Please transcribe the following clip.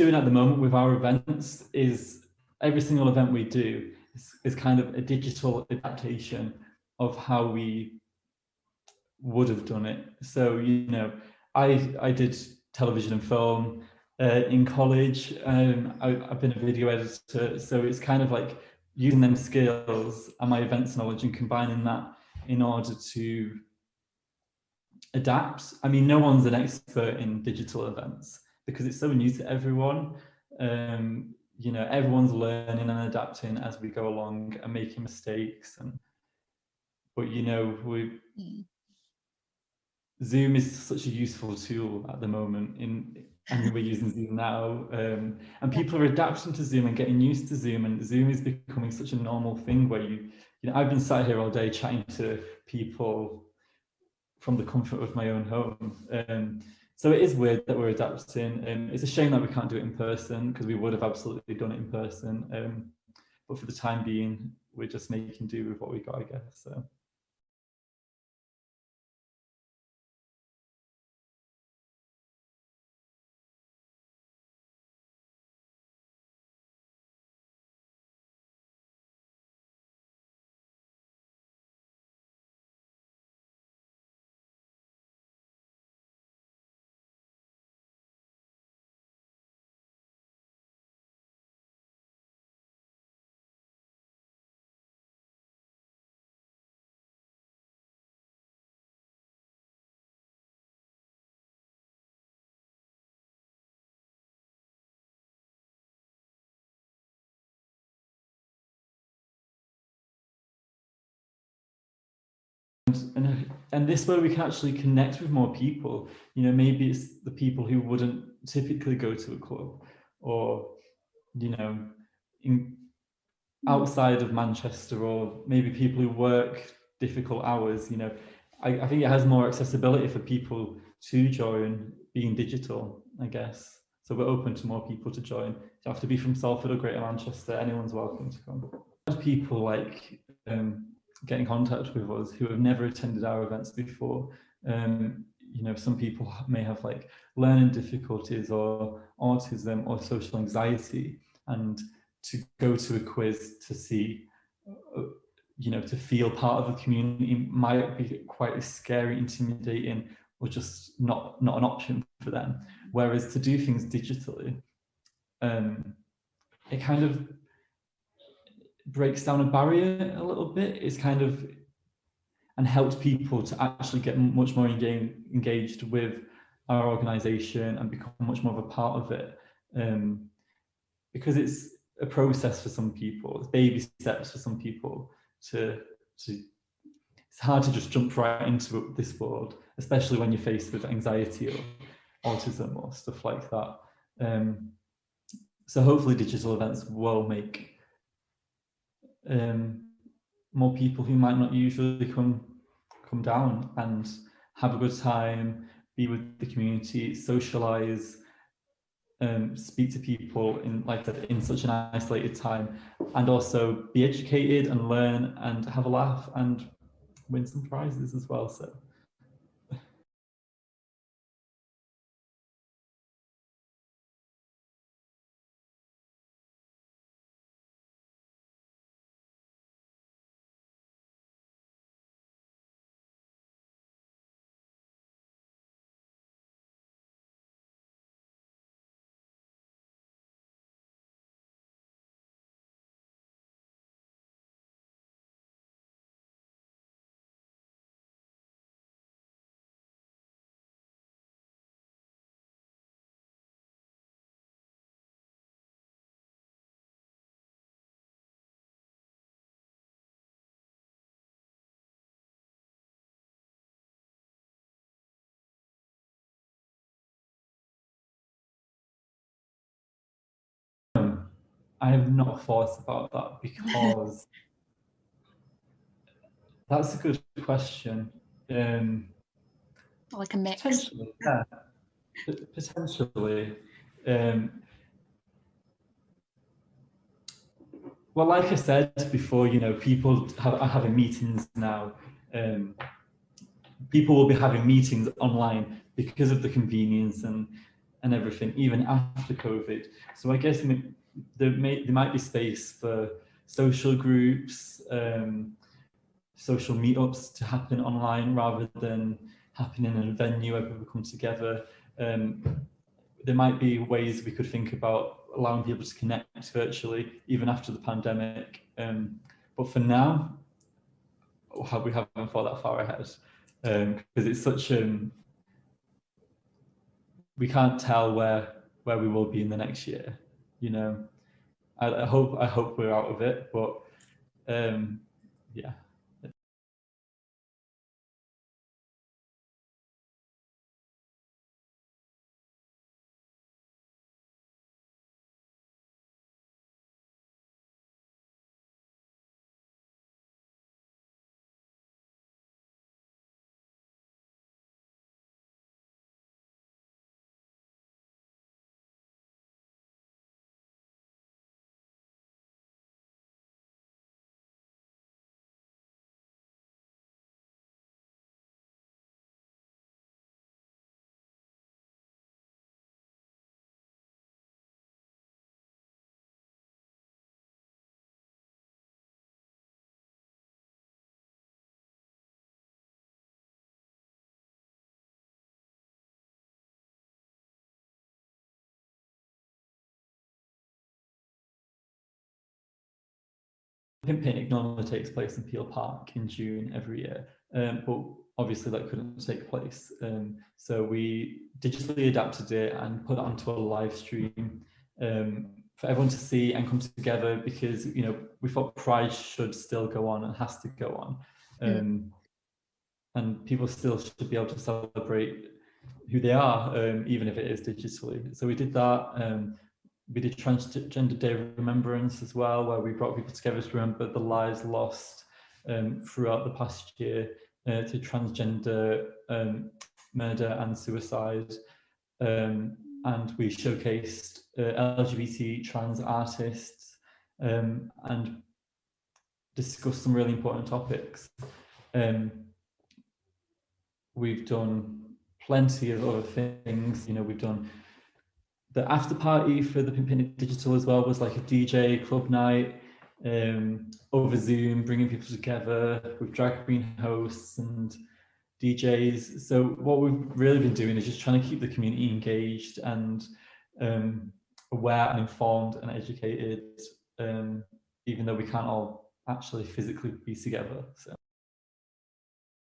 doing at the moment with our events is every single event we do is kind of a digital adaptation of how we would have done it. So, you know, I did television and film in college. I've been a video editor, so it's kind of like using them skills and my events knowledge and combining that in order to adapt. I mean, no one's an expert in digital events because it's so new to everyone. You know, everyone's learning and adapting as we go along and making mistakes. But you know, Zoom is such a useful tool at the moment. And we're using Zoom now, and people are adapting to Zoom and getting used to Zoom. And Zoom is becoming such a normal thing where you know, I've been sat here all day chatting to people from the comfort of my own home. So it is weird that we're adapting. It's a shame that we can't do it in person because we would have absolutely done it in person. But for the time being, we're just making do with what we got, I guess. So. And this way we can actually connect with more people. You know, maybe it's the people who wouldn't typically go to a club, or you know, outside of Manchester, or maybe people who work difficult hours. You know, I think it has more accessibility for people to join being digital, I guess. So we're open to more people to join. You have to be from Salford or Greater Manchester. Anyone's welcome to come. People like get in contact with us who have never attended our events before. You know, some people may have like learning difficulties or autism or social anxiety, and to go to a quiz to see, you know, to feel part of the community might be quite scary, intimidating, or just not an option for them. Whereas to do things digitally, it kind of breaks down a barrier a little bit. It's kind of, and helps people to actually get much more engaged with our organisation and become much more of a part of it. Because it's a process for some people, it's baby steps for some people to it's hard to just jump right into this world, especially when you're faced with anxiety or autism or stuff like that. So hopefully digital events will make more people who might not usually come down and have a good time, be with the community, socialize, speak to people in, like I said, in such an isolated time, and also be educated and learn and have a laugh and win some prizes as well. So. I have not thought about that because that's a good question. Like a mix. Potentially, yeah. Potentially. Well, like I said before, you know, people are having meetings now. People will be having meetings online because of the convenience, and and everything, even after COVID. So I guess there might be space for social groups, social meetups to happen online rather than happening in a venue where people come together. There might be ways we could think about allowing people to connect virtually even after the pandemic. But for now, we haven't thought that far ahead because it's such we can't tell where we will be in the next year. You know, I hope we're out of it, but yeah. Pimp Picnic normally takes place in Peel Park in June every year, but obviously that couldn't take place. So we digitally adapted it and put it onto a live stream for everyone to see and come together, because we thought Pride should still go on and has to go on, and people still should be able to celebrate who they are, even if it is digitally. So we did that. We did Transgender Day of Remembrance as well, where we brought people together to remember the lives lost throughout the past year to transgender murder and suicide. And we showcased LGBT trans artists and discussed some really important topics. We've done plenty of other things. We've done the after party for the Pimpin' Digital as well, was like a DJ club night over Zoom, bringing people together with drag queen hosts and DJs. So what we've really been doing is just trying to keep the community engaged and aware and informed and educated, even though we can't all actually physically be together. So